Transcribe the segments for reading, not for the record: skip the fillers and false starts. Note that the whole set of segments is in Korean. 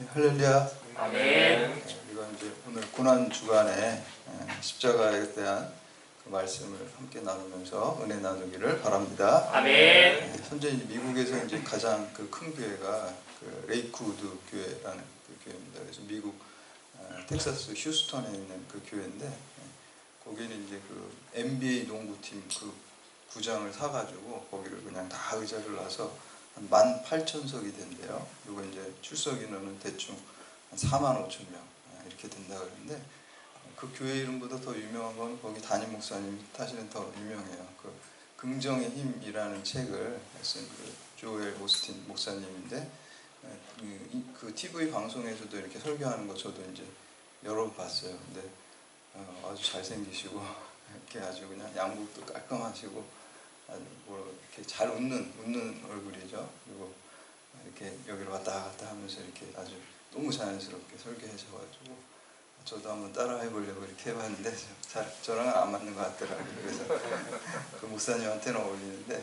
할렐루야. 아멘. 우리가 이제 오늘 고난 주간에 십자가에 대한 그 말씀을 함께 나누면서 은혜 나누기를 바랍니다. 아멘. 현재 미국에서 이제 가장 그 큰 교회가 그 레이크우드 교회라는 그 교회입니다. 그래서 미국 텍사스 휴스턴에 있는 그 교회인데 거기는 이제 그 NBA 농구팀 그 구장을 사가지고 거기를 그냥 다 의자를 놔서 한 18,000석이 된대요. 그리고 이제 출석 인원은 대충 한 45,000명 이렇게 된다 그러는데 그 교회 이름보다 더 유명한 건 거기 담임 목사님 탓에는 더 유명해요. 그 긍정의 힘이라는 책을 쓴 그 조엘 오스틴 목사님인데 그 TV 방송에서도 이렇게 설교하는 거 저도 이제 여러 번 봤어요. 근데 아주 잘생기시고 이렇게 아주 그냥 양복도 깔끔하시고 아주 뭐 이렇게 잘 웃는 얼굴이죠. 그리고 이렇게 여기로 왔다 갔다 하면서 이렇게 아주 너무 자연스럽게 설계하셔가지고 저도 한번 따라 해보려고 이렇게 해봤는데 저랑은 안 맞는 것 같더라고요. 그래서 그 목사님한테는 어울리는데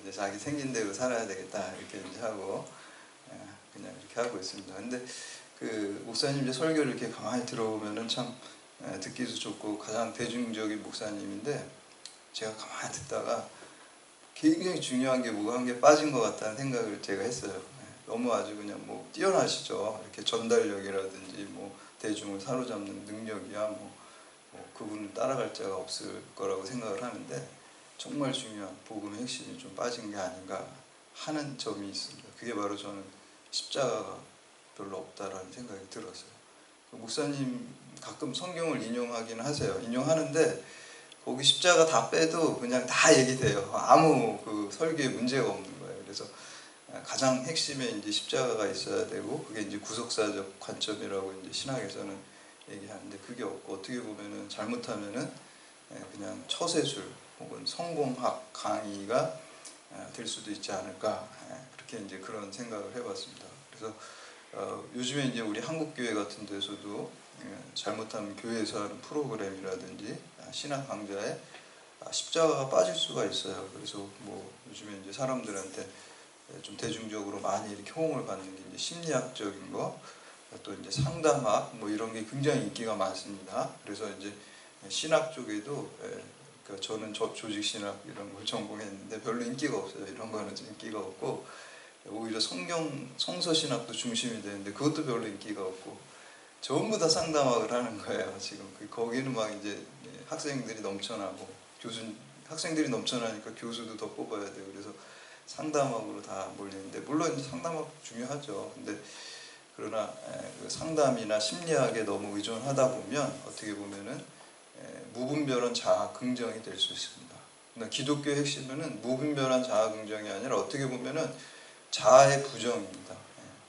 이제 자기 생긴 대로 살아야 되겠다 이렇게 이제 하고 그냥 이렇게 하고 있습니다. 근데 그 목사님 이제 설교를 이렇게 가만히 들어보면은 참 듣기도 좋고 가장 대중적인 목사님인데 제가 가만히 듣다가 굉장히 중요한 게 뭐가 한 게 빠진 것 같다는 생각을 제가 했어요. 너무 아주 그냥 뭐 뛰어나시죠. 이렇게 전달력이라든지 뭐 대중을 사로잡는 능력이야 뭐 그분을 따라갈 자가 없을 거라고 생각을 하는데 정말 중요한 복음의 핵심이 좀 빠진 게 아닌가 하는 점이 있습니다. 그게 바로 저는 십자가가 별로 없다라는 생각이 들었어요. 목사님 가끔 성경을 인용하긴 하세요. 인용하는데 거기 십자가 다 빼도 그냥 다 얘기돼요. 아무 그 설교에 문제가 없는 거예요. 그래서 가장 핵심에 이제 십자가가 있어야 되고 그게 이제 구속사적 관점이라고 이제 신학에서는 얘기하는데 그게 없고 어떻게 보면은 잘못하면은 그냥 처세술 혹은 성공학 강의가 될 수도 있지 않을까 그렇게 이제 그런 생각을 해봤습니다. 그래서 요즘에 이제 우리 한국교회 같은 데서도 잘못하면 교회에서 하는 프로그램이라든지 신학 강좌에 십자가가 빠질 수가 있어요. 그래서 뭐 요즘에 이제 사람들한테 좀 대중적으로 많이 이렇게 호응을 받는 게 이제 심리학적인 거, 또 이제 상담학 뭐 이런 게 굉장히 인기가 많습니다. 그래서 이제 신학 쪽에도 그러니까 저는 조직 신학 이런 걸 전공했는데 별로 인기가 없어요. 이런 거는 좀 인기가 없고 오히려 성서 신학도 중심이 되는데 그것도 별로 인기가 없고 전부 다 상담학을 하는 거예요. 지금 거기는 막 이제 학생들이 넘쳐나고 학생들이 넘쳐나니까 교수도 더 뽑아야 돼요. 그래서 상담학으로 다 몰리는데 물론 상담학 중요하죠. 근데 그러나 그 상담이나 심리학에 너무 의존하다 보면 어떻게 보면은 무분별한 자아 긍정이 될 수 있습니다. 기독교의 핵심은 무분별한 자아 긍정이 아니라 어떻게 보면은 자아의 부정입니다.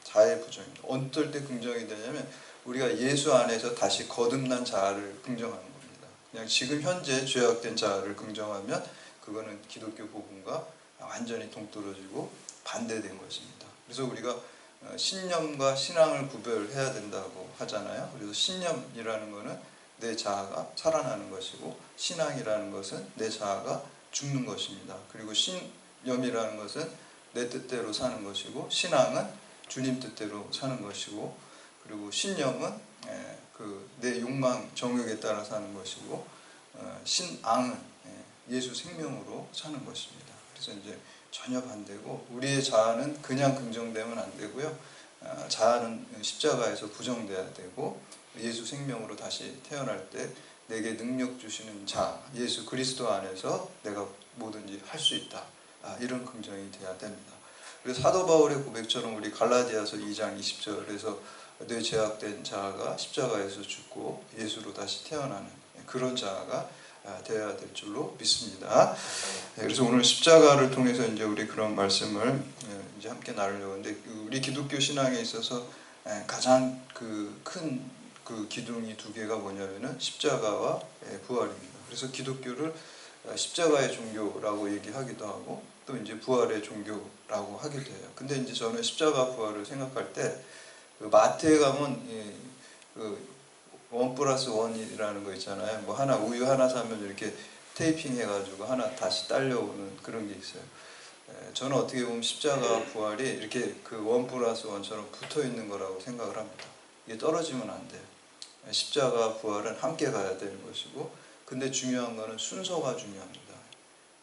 자아의 부정입니다. 어떨 때 긍정이 되냐면 우리가 예수 안에서 다시 거듭난 자아를 긍정하는 겁니다. 그냥 지금 현재 죄악된 자아를 긍정하면 그거는 기독교 복음과 완전히 동떨어지고 반대된 것입니다. 그래서 우리가 신념과 신앙을 구별해야 된다고 하잖아요. 그래서 신념이라는 것은 내 자아가 살아나는 것이고 신앙이라는 것은 내 자아가 죽는 것입니다. 그리고 신념이라는 것은 내 뜻대로 사는 것이고 신앙은 주님 뜻대로 사는 것이고 그리고 신념은 내 욕망 정욕에 따라 사는 것이고 신앙은 예수 생명으로 사는 것입니다. 그래서 이제 전혀 반대고 우리의 자아는 그냥 긍정되면 안 되고요. 자아는 십자가에서 부정돼야 되고 예수 생명으로 다시 태어날 때 내게 능력 주시는 자 예수 그리스도 안에서 내가 뭐든지 할 수 있다. 이런 긍정이 돼야 됩니다. 그래서 사도 바울의 고백처럼 우리 갈라디아서 2장 20절에서 뇌 제약된 자아가 십자가에서 죽고 예수로 다시 태어나는 그런 자아가 되어야 될 줄로 믿습니다. 그래서 오늘 십자가를 통해서 이제 우리 그런 말씀을 이제 함께 나누려고 하는데 우리 기독교 신앙에 있어서 가장 큰 기둥이 두 개가 뭐냐면은 십자가와 부활입니다. 그래서 기독교를 십자가의 종교라고 얘기하기도 하고 또 이제 부활의 종교라고 하기도 해요. 근데 이제 저는 십자가 부활을 생각할 때 마트에 가면 1+1이라는 거 있잖아요. 뭐 우유 하나 사면 이렇게 테이핑 해가지고 하나 다시 딸려오는 그런 게 있어요. 저는 어떻게 보면 십자가와 부활이 이렇게 그 1+1처럼 붙어 있는 거라고 생각을 합니다. 이게 떨어지면 안 돼요. 십자가와 부활은 함께 가야 되는 것이고, 근데 중요한 거는 순서가 중요합니다.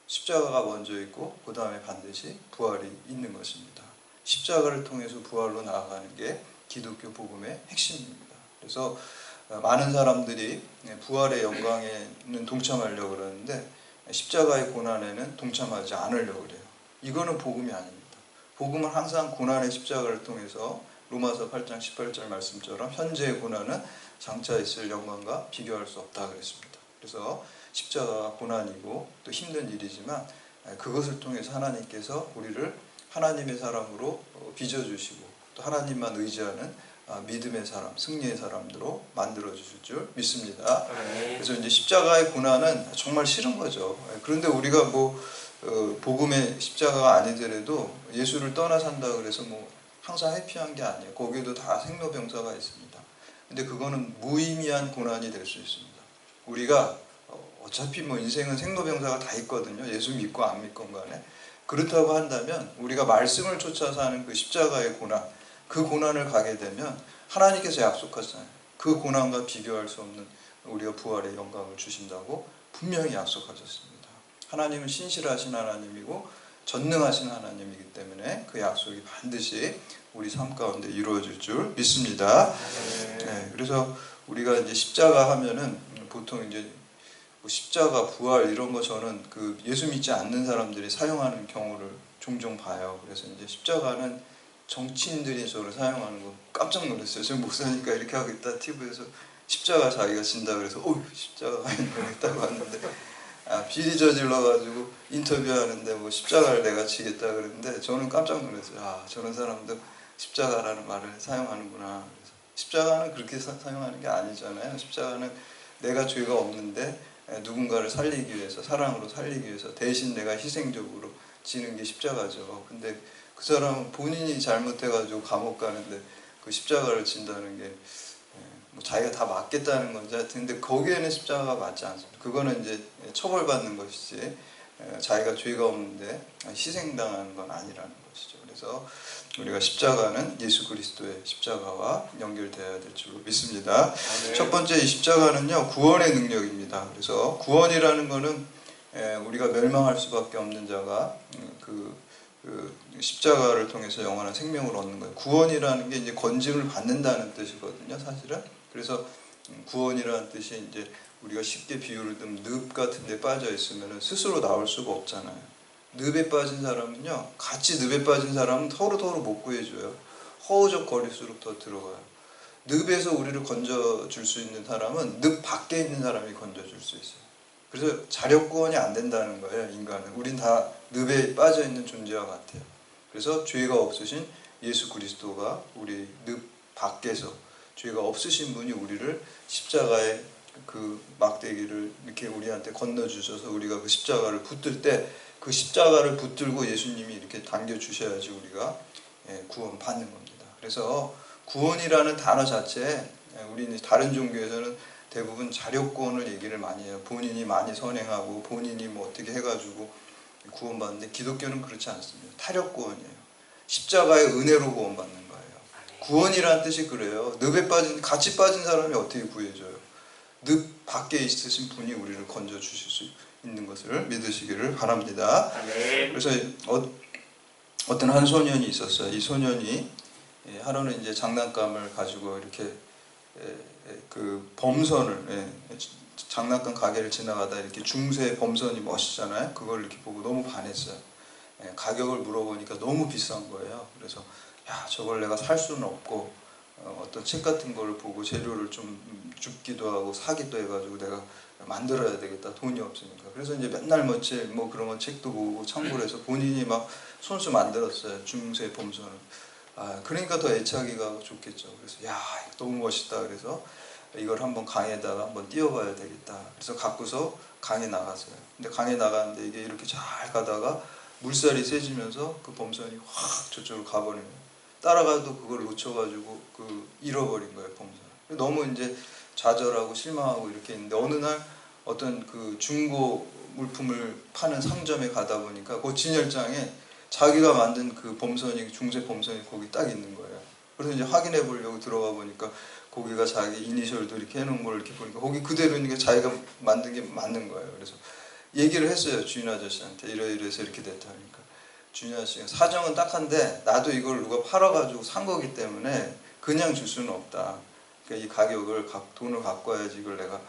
십자가가 먼저 있고 그 다음에 반드시 부활이 있는 것입니다. 십자가를 통해서 부활로 나아가는 게 기독교 복음의 핵심입니다. 그래서 많은 사람들이 부활의 영광에는 동참하려고 그러는데 십자가의 고난에는 동참하지 않으려고 그래요. 이거는 복음이 아닙니다. 복음은 항상 고난의 십자가를 통해서 로마서 8장 18절 말씀처럼 현재의 고난은 장차 있을 영광과 비교할 수 없다 그랬습니다. 그래서 십자가가 고난이고 또 힘든 일이지만 그것을 통해서 하나님께서 우리를 하나님의 사람으로 빚어주시고 또 하나님만 의지하는 믿음의 사람, 승리의 사람들로 만들어주실 줄 믿습니다. 그래서 이제 십자가의 고난은 정말 싫은 거죠. 그런데 우리가 복음의 십자가가 아니더라도 예수를 떠나 산다 그래서 항상 해피한 게 아니에요. 거기에도 다 생로병사가 있습니다. 근데 그거는 무의미한 고난이 될 수 있습니다. 우리가 어차피 인생은 생로병사가 다 있거든요. 예수 믿고 안 믿건 간에. 그렇다고 한다면 우리가 말씀을 쫓아 사는 그 십자가의 고난, 그 고난을 가게 되면 하나님께서 약속하잖아요. 그 고난과 비교할 수 없는 우리가 부활의 영광을 주신다고 분명히 약속하셨습니다. 하나님은 신실하신 하나님이고 전능하신 하나님이기 때문에 그 약속이 반드시 우리 삶 가운데 이루어질 줄 믿습니다. 네, 그래서 우리가 이제 십자가 하면은 보통 이제 십자가, 부활 이런 거 저는 그 예수 믿지 않는 사람들이 사용하는 경우를 종종 봐요. 그래서 이제 십자가는 정치인들이 저를 사용하는 거 깜짝 놀랐어요. 지금 목사니까 이렇게 하고 있다 TV에서 십자가 자기가 진다 그래서 십자가가 있다고 하는데 비리 저질러가지고 인터뷰하는데 십자가를 내가 지겠다 그랬는데 저는 깜짝 놀랐어요. 저런 사람도 십자가라는 말을 사용하는구나. 그래서 십자가는 그렇게 사용하는 게 아니잖아요. 십자가는 내가 죄가 없는데 누군가를 살리기 위해서, 사랑으로 살리기 위해서 대신 내가 희생적으로 지는 게 십자가죠. 근데 그 사람은 본인이 잘못해가지고 감옥 가는데 그 십자가를 진다는 게 자기가 다 맞겠다는 건지 하여튼 근데 거기에는 십자가가 맞지 않습니다. 그거는 이제 처벌받는 것이지 자기가 죄가 없는데 희생당하는 건 아니라는 것이죠. 그래서 우리가 십자가는 예수 그리스도의 십자가와 연결되어야 될 줄로 믿습니다. 첫 번째 이 십자가는요 구원의 능력입니다. 그래서 구원이라는 것은 우리가 멸망할 수밖에 없는 자가 그 십자가를 통해서 영원한 생명을 얻는 거예요. 구원이라는 게 이제 건짐을 받는다는 뜻이거든요, 사실은. 그래서 구원이라는 뜻이 이제 우리가 쉽게 비유를 들면 늪 같은 데 빠져 있으면 스스로 나올 수가 없잖아요. 늪에 빠진 사람은요, 같이 늪에 빠진 사람은 서로 못 구해줘요. 허우적 거릴수록 더 들어가요. 늪에서 우리를 건져줄 수 있는 사람은 늪 밖에 있는 사람이 건져줄 수 있어요. 그래서 자력 구원이 안 된다는 거예요, 인간은. 우린 다 늪에 빠져 있는 존재와 같아요. 그래서 죄가 없으신 예수 그리스도가 우리 늪 밖에서 죄가 없으신 분이 우리를 십자가의 그 막대기를 이렇게 우리한테 건너주셔서 우리가 그 십자가를 붙들 때 그 십자가를 붙들고 예수님이 이렇게 당겨주셔야지 우리가 구원 받는 겁니다. 그래서 구원이라는 단어 자체에 우리는 다른 종교에서는 대부분 자력구원을 얘기를 많이 해요. 본인이 많이 선행하고 본인이 어떻게 해가지고 구원받는데 기독교는 그렇지 않습니다. 타력구원이에요. 십자가의 은혜로 구원받는 거예요. 구원이라는 뜻이 그래요. 늪에 같이 빠진 사람이 어떻게 구해줘요? 늪 밖에 있으신 분이 우리를 건져주실 수 있는 것을 믿으시기를 바랍니다. 그래서 어떤 한 소년이 있었어요. 이 소년이 하루는 이제 장난감을 가지고 이렇게 그 범선을 장난감 가게를 지나가다 이렇게 중세 범선이 멋있잖아요. 그걸 이렇게 보고 너무 반했어요. 가격을 물어보니까 너무 비싼 거예요. 그래서 저걸 내가 살 수는 없고 어떤 책 같은 걸 보고 재료를 좀 줍기도 하고 사기도 해가지고 내가 만들어야 되겠다. 돈이 없으니까. 그래서 이제 맨날 그런 거 책도 보고 참고를 해서 본인이 막 손수 만들었어요. 중세 범선을. 그러니까 더 애착이가 좋겠죠. 그래서 너무 멋있다. 그래서 이걸 한번 강에다가 한번 띄워봐야 되겠다. 그래서 갖고서 강에 나갔어요. 근데 강에 나가는데 이게 이렇게 잘 가다가 물살이 세지면서 그 범선이 확 저쪽으로 가버린 거예요. 따라가도 그걸 놓쳐가지고 잃어버린 거예요, 범선. 너무 이제 좌절하고 실망하고 이렇게 있는데 어느 날 어떤 그 중고 물품을 파는 상점에 가다 보니까 그 진열장에 자기가 만든 그 범선이 중세 범선이 거기 딱 있는 거예요. 그래서 이제 확인해 보려고 들어가 보니까 거기가 자기 이니셜도 이렇게 해놓은 걸 이렇게 보니까 거기 그대로 있는 게 자기가 만든 게 맞는 거예요. 그래서 얘기를 했어요. 주인 아저씨한테 이래서 이렇게 됐다 하니까 주인 아저씨가 사정은 딱한데 나도 이걸 누가 팔아가지고 산 거기 때문에 그냥 줄 수는 없다. 그러니까 이 가격을 돈을 갖고 와야지 이걸 내가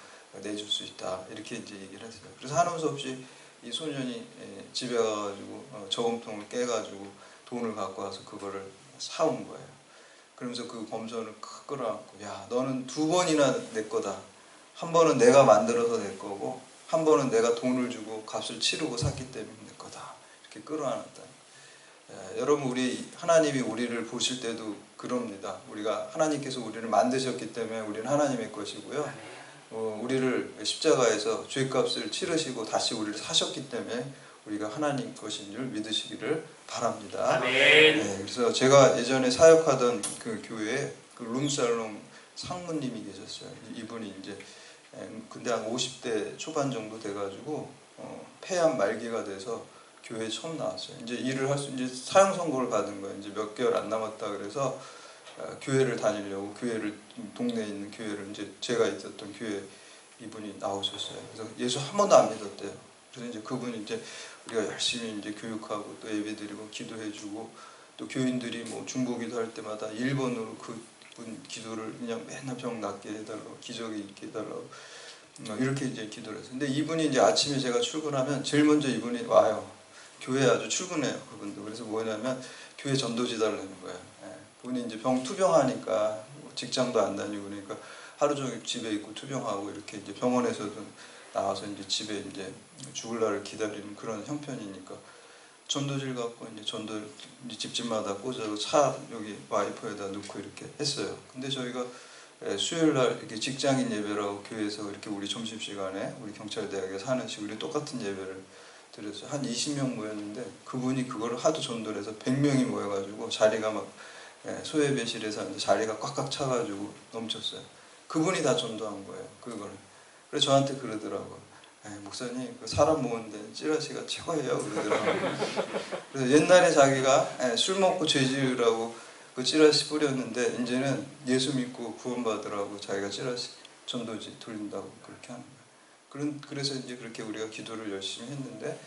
내줄 수 있다. 이렇게 이제 얘기를 했어요. 그래서 하는 수 없이 이 소년이 집에 가가지고 저금통을 깨가지고 돈을 갖고 와서 그거를 사온 거예요. 그러면서 그 범선을 끌어안고 야 너는 2번이나 내 거다. 한 번은 내가 만들어서 내 거고 한 번은 내가 돈을 주고 값을 치르고 샀기 때문에 내 거다. 이렇게 끌어안았다. 여러분 우리 하나님이 우리를 보실 때도 그럽니다. 우리가 하나님께서 우리를 만드셨기 때문에 우리는 하나님의 것이고요. 우리를 십자가에서 죄값을 치르시고 다시 우리를 사셨기 때문에 우리가 하나님 것인 줄 믿으시기를 바랍니다. 네, 그래서 제가 예전에 사역하던 그 교회에 그 룸살롱 상무님이 계셨어요. 이분이 이제 근데 한 50대 초반 정도 돼가지고 폐암 말기가 돼서 교회에 처음 나왔어요. 이제 일을 할 수 이제 사형 선고를 받은 거예요. 이제 몇 개월 안 남았다 그래서 교회를 다니려고 동네에 있는 교회를 이제 제가 있었던 교회 이분이 나오셨어요. 그래서 예수 한 번도 안 믿었대요. 그래서 이제 그분이 이제 우리가 열심히 이제 교육하고 또 예배드리고 기도해주고 또 교인들이 뭐 중보기도 할 때마다 1번으로 그분 기도를 그냥 맨날 병 낫게 해달라고 기적이 있게 해달라고 이렇게 이제 기도를 했어요. 근데 이분이 이제 아침에 제가 출근하면 제일 먼저 이분이 와요. 교회에 아주 출근해요. 그분도. 그래서 뭐냐면 교회 전도지 달라는 거예요. 그분이 이제 투병하니까 직장도 안 다니고 그러니까 하루 종일 집에 있고 투병하고 이렇게 이제 병원에서도 나와서 이제 집에 이제 죽을 날을 기다리는 그런 형편이니까 전도지를 갖고 이제 집집마다 꽂아서 차 여기 와이퍼에다 넣고 이렇게 했어요. 근데 저희가 수요일 날 이렇게 직장인 예배라고 교회에서 이렇게 우리 점심시간에 우리 경찰대학에 사는 식으로 똑같은 예배를 드렸어요. 한 20명 모였는데 그분이 그거를 하도 전도를 해서 100명이 모여가지고 자리가 막 소예배실에서 이제 자리가 꽉꽉 차가지고 넘쳤어요. 그분이 다 전도한 거예요. 그거를. 그래서 저한테 그러더라고요. 목사님 그 사람 모으는데 찌라시가 최고예요. 그러더라고요. 그래서 옛날에 자기가 술 먹고 죄 지으라고 그 찌라시 뿌렸는데 이제는 예수 믿고 구원받으라고 자기가 찌라시 전도지 돌린다고 그렇게 하는 거예요. 그래서 이제 그렇게 우리가 기도를 열심히 했는데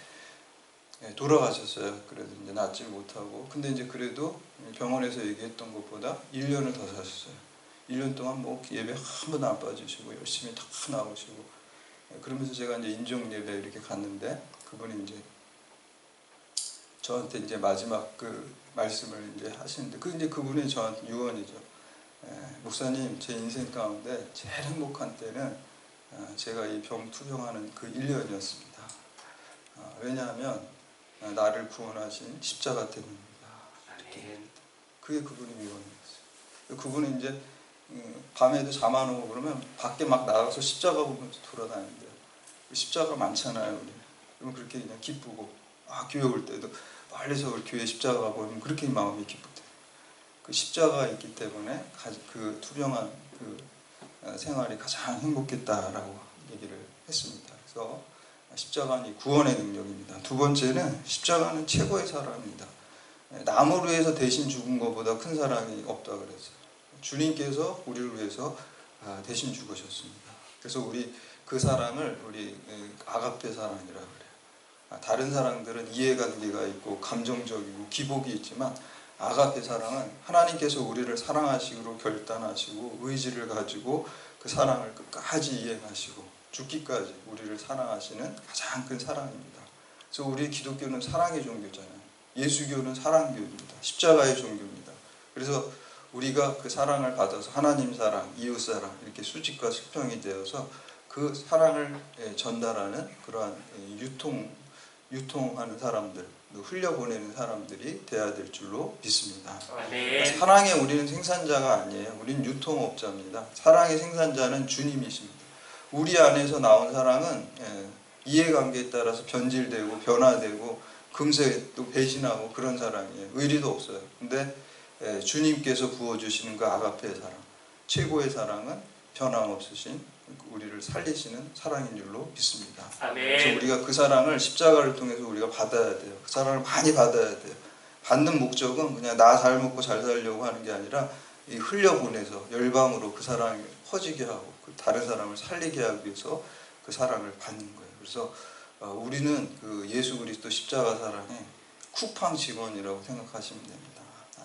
돌아가셨어요. 그래도 이제 낫지 못하고. 근데 이제 그래도 병원에서 얘기했던 것보다 1년을 더 사셨어요. 1년 동안 뭐 예배 한 번도 안 빠지시고 열심히 다 나오시고. 그러면서 제가 이제 인종 예배 이렇게 갔는데 그분이 이제 저한테 이제 마지막 그 말씀을 이제 하시는데 이제 그분이 저한테 유언이죠. 목사님 제 인생 가운데 제일 행복한 때는 제가 이 병 투병하는 그 1년이었습니다. 왜냐하면 나를 구원하신 십자가 때문입니다. 그게 그분의 유언이었어요. 그분은 이제 밤에도 잠 안 오고 그러면 밖에 막 나가서 십자가 보면서 돌아다니는데요. 십자가 많잖아요. 우리. 그러면 그렇게 그냥 기쁘고 교회 올 때도 멀리서 우리 교회 십자가 보면 그렇게 마음이 기쁘대요. 그 십자가가 있기 때문에 그 투병한 그 생활이 가장 행복했다라고 얘기를 했습니다. 그래서 십자가는 구원의 능력입니다. 두 번째는 십자가는 최고의 사랑입니다. 남을 위해서 대신 죽은 것보다 큰 사랑이 없다 그랬어요. 주님께서 우리를 위해서 대신 죽으셨습니다. 그래서 우리 그 사랑을 우리 아가페 사랑이라고 그래요. 다른 사랑들은 이해관계가 있고 감정적이고 기복이 있지만 아가페 사랑은 하나님께서 우리를 사랑하시기로 결단하시고 의지를 가지고 그 사랑을 끝까지 이행하시고 죽기까지 우리를 사랑하시는 가장 큰 사랑입니다. 그래서 우리 기독교는 사랑의 종교잖아요. 예수교는 사랑교입니다. 십자가의 종교입니다. 그래서 우리가 그 사랑을 받아서 하나님 사랑, 이웃 사랑 이렇게 수직과 수평이 되어서 그 사랑을 전달하는 그러한 유통하는 사람들, 흘려보내는 사람들이 돼야 될 줄로 믿습니다. 그러니까 사랑의 우리는 생산자가 아니에요. 우리는 유통업자입니다. 사랑의 생산자는 주님이십니다. 우리 안에서 나온 사랑은 이해관계에 따라서 변질되고 변화되고 금세 또 배신하고 그런 사랑이에요. 의리도 없어요. 근데 주님께서 부어주시는 그 아가페의 사랑, 최고의 사랑은 변함없으신 우리를 살리시는 사랑인 줄로 믿습니다. 그래서 우리가 그 사랑을 십자가를 통해서 우리가 받아야 돼요. 그 사랑을 많이 받아야 돼요. 받는 목적은 그냥 나 잘 먹고 잘 살려고 하는 게 아니라 이 흘려보내서 열방으로 그 사랑이 퍼지게 하고 그 다른 사람을 살리게 하기 위해서 그 사랑을 받는 거예요. 그래서 우리는 그 예수 그리스도 십자가 사랑의 쿠팡 직원이라고 생각하시면 됩니다.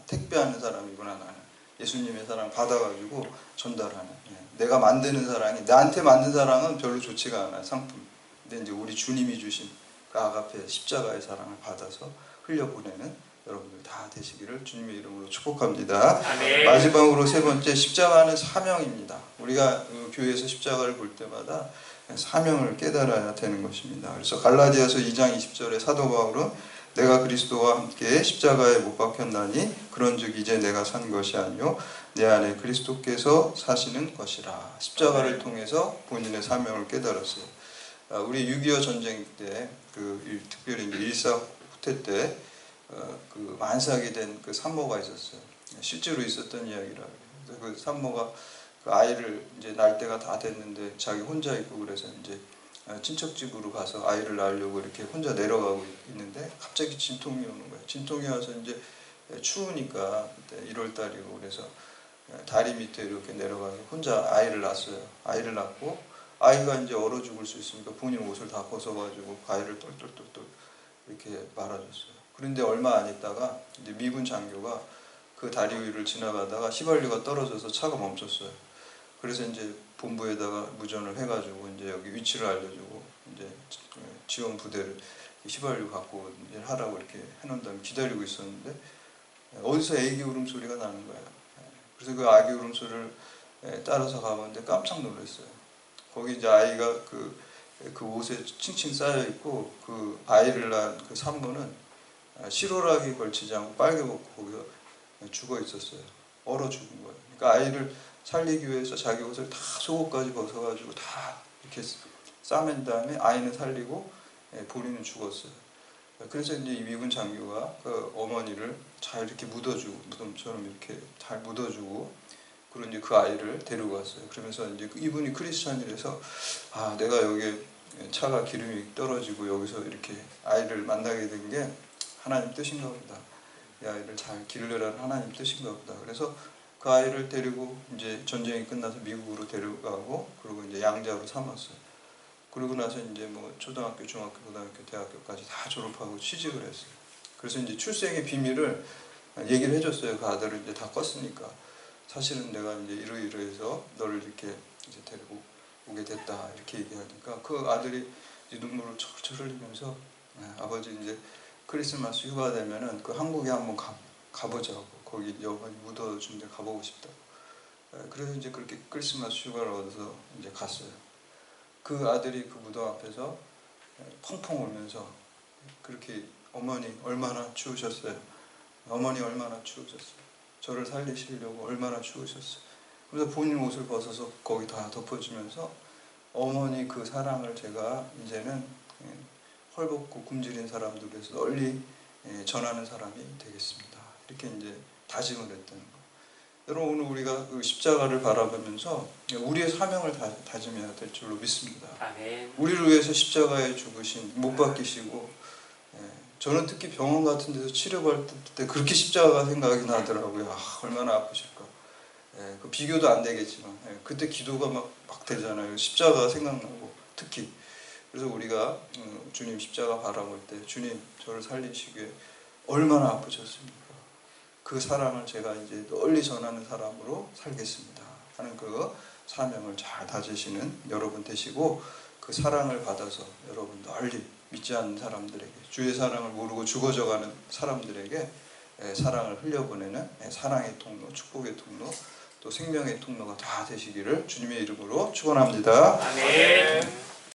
택배하는 사람이구나 나는. 예수님의 사랑 받아가지고 전달하는. 내가 만드는 사랑이 나한테 만든 사랑은 별로 좋지가 않아요. 상품. 근데 이제 우리 주님이 주신 그 아가페 십자가의 사랑을 받아서 흘려보내는 여러분들 다 되시기를 주님의 이름으로 축복합니다. 아멘. 마지막으로 세 번째, 십자가는 사명입니다. 우리가 교회에서 십자가를 볼 때마다 사명을 깨달아야 되는 것입니다. 그래서 갈라디아서 2장 20절에 사도 바울은 내가 그리스도와 함께 십자가에 못 박혔나니 그런즉 이제 내가 산 것이 아니요 내 안에 그리스도께서 사시는 것이라. 십자가를 통해서 본인의 사명을 깨달았어요. 우리 6.25 전쟁 때 특별히 이제 일사 후퇴 때 그 만삭이 된 그 산모가 있었어요. 실제로 있었던 이야기라. 그래서 그 산모가 그 아이를 이제 낳을 때가 다 됐는데 자기 혼자 있고 그래서 이제 친척 집으로 가서 아이를 낳으려고 이렇게 혼자 내려가고 있는데 갑자기 진통이 오는 거예요. 진통이 와서 이제 추우니까 그때 1월 달이고 그래서 다리 밑에 이렇게 내려가서 혼자 아이를 낳았어요. 아이를 낳고 아이가 이제 얼어 죽을 수 있으니까 본인 옷을 다 벗어가지고 아이를 똘똘똘똘 이렇게 말아줬어요. 그런데 얼마 안 있다가 이제 미군 장교가 그 다리 위를 지나가다가 휘발유가 떨어져서 차가 멈췄어요. 그래서 이제 본부에다가 무전을 해가지고 이제 여기 위치를 알려주고 이제 지원 부대를 휘발유 갖고 이제 하라고 이렇게 해놓은 다음에 기다리고 있었는데 어디서 애기 울음소리가 나는 거예요. 그래서 그 아기 울음소리를 따라서 가봤는데 깜짝 놀랐어요. 거기 이제 아이가 그 옷에 칭칭 쌓여 있고 그 아이를 낳은 그 산모는 실오라기 걸치지 않고 빨개 벗고 거기서 죽어 있었어요. 얼어 죽은 거예요. 그러니까 아이를 살리기 위해서 자기 옷을 다 속옷까지 벗어가지고 다 이렇게 싸맨 다음에 아이는 살리고 본인은 죽었어요. 그래서 이제 이 미군 장교가 그 어머니를 잘 이렇게 묻어주고 무덤처럼 이렇게 잘 묻어주고 그리고 이제 그 아이를 데리고 왔어요. 그러면서 이제 이분이 크리스찬이라서 내가 여기 차가 기름이 떨어지고 여기서 이렇게 아이를 만나게 된 게 하나님 뜻인가 보다. 이 아이를 잘 기르려는 하나님 뜻인가 보다. 그래서 그 아이를 데리고 이제 전쟁이 끝나서 미국으로 데려가고 그리고 이제 양자로 삼았어요. 그러고 나서 이제 뭐 초등학교, 중학교, 고등학교, 대학교까지 다 졸업하고 취직을 했어요. 그래서 이제 출생의 비밀을 얘기를 해줬어요. 그 아들을 이제 다 컸으니까. 사실은 내가 이제 이러이러해서 너를 이렇게 이제 데리고 오게 됐다. 이렇게 얘기하니까 그 아들이 이제 눈물을 철철 흘리면서 아버지 이제 크리스마스 휴가 되면은 그 한국에 한번 가보자고. 거기 어머니 묻어준 데 가보고 싶다고. 그래서 이제 그렇게 크리스마스 휴가를 얻어서 이제 갔어요. 그 아들이 그 무덤 앞에서 펑펑 울면서 그렇게 어머니 얼마나 추우셨어요. 어머니 얼마나 추우셨어요. 저를 살리시려고 얼마나 추우셨어요. 그래서 본인 옷을 벗어서 거기 다 덮어주면서 어머니 그 사랑을 제가 이제는 헐벗고 굶주린 사람들에서 널리 전하는 사람이 되겠습니다. 이렇게 이제 다짐을 했다는 거예요. 여러분 오늘 우리가 그 십자가를 바라보면서 우리의 사명을 다짐해야 될 줄로 믿습니다. 아멘. 우리를 위해서 십자가에 죽으신 못 박히시고 저는 특히 병원 같은 데서 치료받을 때 그렇게 십자가가 생각이 나더라고요. 얼마나 아프실까. 그 비교도 안 되겠지만 그때 기도가 막 되잖아요. 십자가가 생각나고 특히 그래서 우리가 주님 십자가 바라볼 때 주님 저를 살리시기에 얼마나 아프셨습니까? 그 사랑을 제가 이제 널리 전하는 사람으로 살겠습니다 하는 그 사명을 잘 다지시는 여러분 되시고 그 사랑을 받아서 여러분 널리 믿지 않는 사람들에게 주의 사랑을 모르고 죽어져가는 사람들에게 사랑을 흘려보내는 사랑의 통로, 축복의 통로, 또 생명의 통로가 다 되시기를 주님의 이름으로 축원합니다. 아멘.